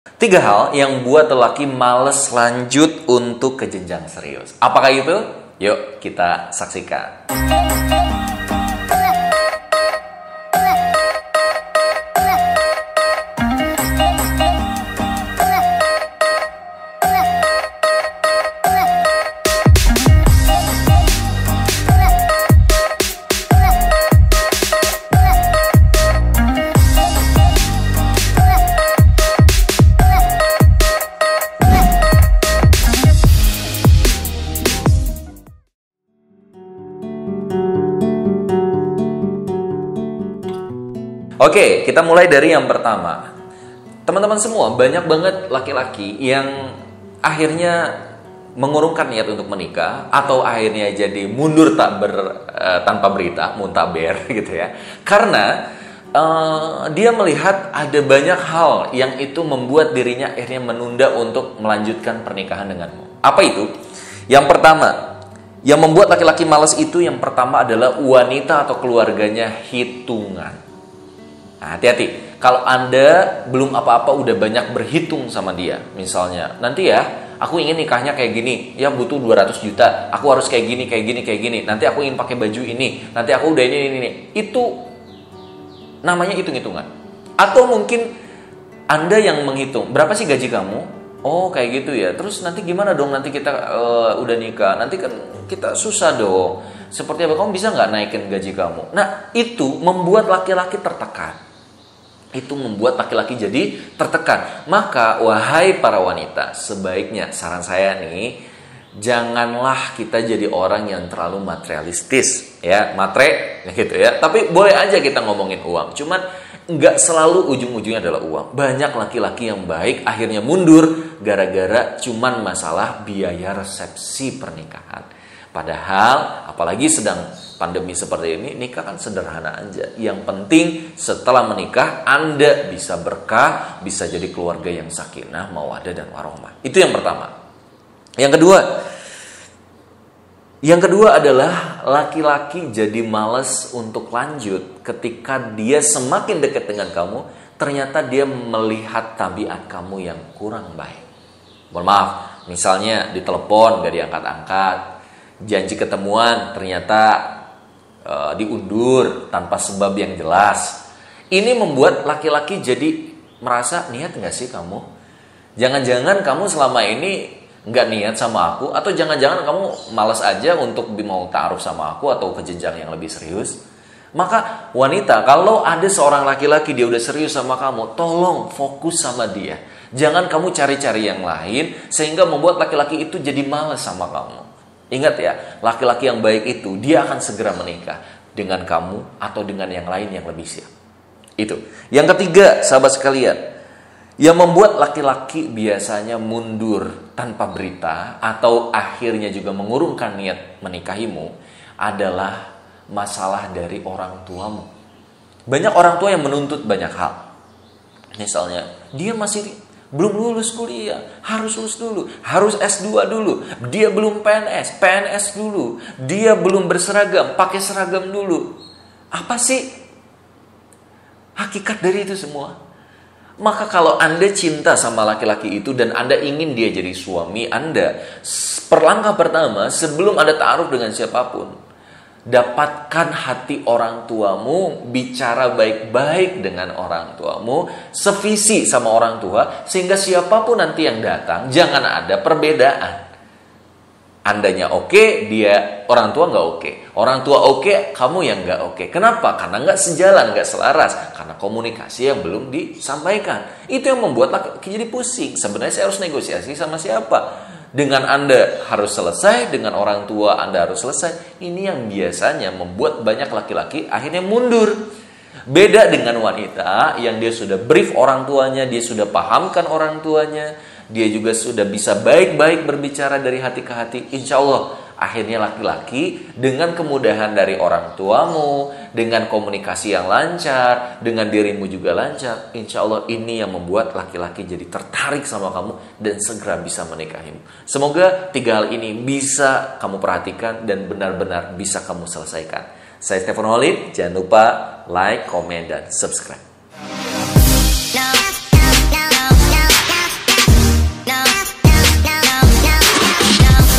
Tiga hal yang buat lelaki males lanjut untuk ke jenjang serius. Apakah itu? Yuk kita saksikan. Oke, kita mulai dari yang pertama. Teman-teman semua, banyak banget laki-laki yang akhirnya mengurungkan niat untuk menikah atau akhirnya jadi mundur tanpa berita, muntaber gitu ya. Karena dia melihat ada banyak hal yang itu membuat dirinya akhirnya menunda untuk melanjutkan pernikahan denganmu. Apa itu? Yang pertama, yang membuat laki-laki malas itu yang pertama adalah wanita atau keluarganya hitungan. Nah, hati-hati, kalau Anda belum apa-apa udah banyak berhitung sama dia. Misalnya, nanti ya, aku ingin nikahnya kayak gini, ya butuh 200 juta, aku harus kayak gini, kayak gini, kayak gini. Nanti aku ingin pakai baju ini, nanti aku udah ini. Itu namanya hitung-hitungan. Atau mungkin Anda yang menghitung, berapa sih gaji kamu? Oh kayak gitu ya, terus nanti gimana dong nanti kita udah nikah, nanti kan kita susah dong. Seperti apa, kamu bisa nggak naikin gaji kamu? Nah itu membuat laki-laki tertekan. Itu membuat laki-laki jadi tertekan. Maka wahai para wanita, sebaiknya saran saya nih, janganlah kita jadi orang yang terlalu materialistis ya, gitu ya. Tapi boleh aja kita ngomongin uang, cuman nggak selalu ujung-ujungnya adalah uang. Banyak laki-laki yang baik akhirnya mundur gara-gara cuman masalah biaya resepsi pernikahan. Padahal apalagi sedang pandemi seperti ini, nikah kan sederhana aja. Yang penting setelah menikah Anda bisa berkah, bisa jadi keluarga yang sakinah, mawaddah dan warohmah. Itu yang pertama. Yang kedua adalah laki-laki jadi malas untuk lanjut ketika dia semakin dekat dengan kamu, ternyata dia melihat tabiat kamu yang kurang baik. Mohon maaf, misalnya ditelepon gak diangkat-angkat, janji ketemuan ternyata diundur tanpa sebab yang jelas. Ini membuat laki-laki jadi merasa, niat gak sih kamu? Jangan-jangan kamu selama ini gak niat sama aku, atau jangan-jangan kamu malas aja untuk mau ta'aruf sama aku atau ke jenjang yang lebih serius. Maka wanita, kalau ada seorang laki-laki dia udah serius sama kamu, tolong fokus sama dia. Jangan kamu cari-cari yang lain sehingga membuat laki-laki itu jadi malas sama kamu. Ingat ya, laki-laki yang baik itu dia akan segera menikah dengan kamu atau dengan yang lain yang lebih siap. Itu. Yang ketiga, sahabat sekalian, yang membuat laki-laki biasanya mundur tanpa berita atau akhirnya juga mengurungkan niat menikahimu adalah masalah dari orang tuamu. Banyak orang tua yang menuntut banyak hal. Misalnya, dia masih belum lulus kuliah, harus lulus dulu, harus S2 dulu. Dia belum PNS dulu. Dia belum berseragam, pakai seragam dulu. Apa sih hakikat dari itu semua? Maka kalau Anda cinta sama laki-laki itu dan Anda ingin dia jadi suami Anda, perlangkah pertama sebelum Anda ta'aruf dengan siapapun, dapatkan hati orang tuamu, bicara baik-baik dengan orang tuamu, sevisi sama orang tua, sehingga siapapun nanti yang datang jangan ada perbedaan. Andanya oke, dia orang tua nggak oke. Orang tua oke, kamu yang nggak oke. Kenapa? Karena nggak sejalan, nggak selaras. Karena komunikasi yang belum disampaikan. Itu yang membuat laki jadi pusing. Sebenarnya saya harus negosiasi sama siapa? Dengan Anda harus selesai, dengan orang tua Anda harus selesai. Ini yang biasanya membuat banyak laki-laki akhirnya mundur. Beda dengan wanita yang dia sudah brief orang tuanya, dia sudah pahamkan orang tuanya, dia juga sudah bisa baik-baik berbicara dari hati ke hati. Insya Allah akhirnya laki-laki dengan kemudahan dari orang tuamu, dengan komunikasi yang lancar, dengan dirimu juga lancar, insya Allah ini yang membuat laki-laki jadi tertarik sama kamu dan segera bisa menikahimu. Semoga 3 hal ini bisa kamu perhatikan dan benar-benar bisa kamu selesaikan. Saya Stefan Holid, jangan lupa like, komen, dan subscribe.